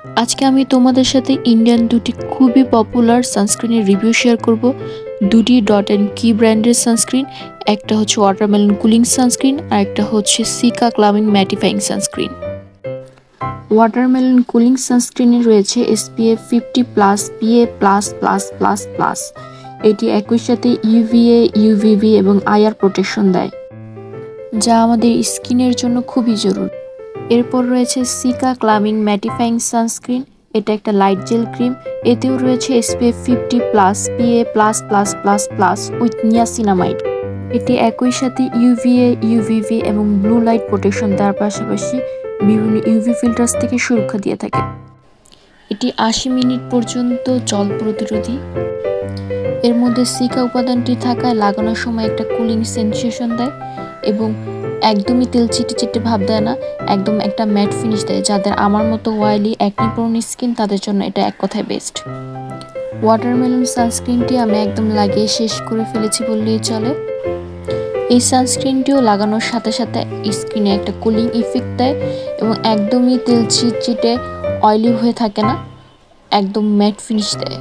আজকে আমি তোমাদের সাথে ইন্ডিয়ান দুটি খুবই পপুলার সানস্ক্রিনের রিভিউ শেয়ার করব। দুটি ডট অ্যান্ড কি ব্র্যান্ডের সানস্ক্রিন। একটা হচ্ছে ওয়াটারমেলন কুলিং সানস্ক্রিন আর একটা হচ্ছে cica calming mattifying sunscreen. Watermelon cooling সানস্ক্রিনে রয়েছে SPF 50+, PA+++++। এটি একই সাথে UVA, UVB এবং IR প্রোটেকশন দেয়, যা আমাদের স্কিনের জন্য খুবই জরুরি। এরপর রয়েছে সিকা ক্লামিং ম্যাটিফাইং সানস্ক্রিন। এটা একটা লাইট জেল ক্রিম। এতেও রয়েছে SPF 50+, PA++++ উইথ নিয়াসিনামাইড। এটি একই সাথে UVA, UVB এবং ব্লু লাইট প্রোটেকশন দেওয়ার পাশাপাশি বিভিন্ন UV ফিল্টার্স থেকে সুরক্ষা দিয়ে থাকে। এটি 80 মিনিট পর্যন্ত জল প্রতিরোধী। এর মধ্যে সিকা উপাদানটি থাকায় লাগানোর সময় একটা কুলিং সেন্সেশন দেয় এবং একদমই তেল চিটে চিটে ভাব দেয় না, একদম একটা ম্যাট ফিনিশ দেয়। যাদের আমার মতো অয়েলি অ্যাকনি প্রোন স্কিন তাদের জন্য এটা এক কথায় বেস্ট। ওয়াটারমেলন সানস্ক্রিনটি আমি একদম লাগিয়ে শেষ করে ফেলেছি বললেই চলে। এই সানস্ক্রিনটিও লাগানোর সাথে সাথে স্কিনে একটা কুলিং ইফেক্ট দেয় এবং একদমই তেল চিটচিটে অয়েলি হয়ে থাকে না, একদম ম্যাট ফিনিশ দেয়।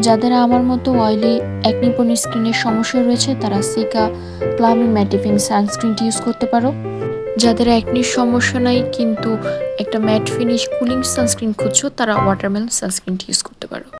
যাদের আমার মতো অয়েলি অ্যাকনি প্রোন স্কিনের সমস্যা রয়েছে তারা সিকা ক্লামিং ম্যাটিফাইং সানস্ক্রিনটি ইউজ করতে পারো। যাদের অ্যাকনির সমস্যা নাই কিন্তু একটা ম্যাট ফিনিশ কুলিং সানস্ক্রিন খুঁজছো তারা ওয়াটারমেলন সানস্ক্রিনটি ইউজ করতে পারো।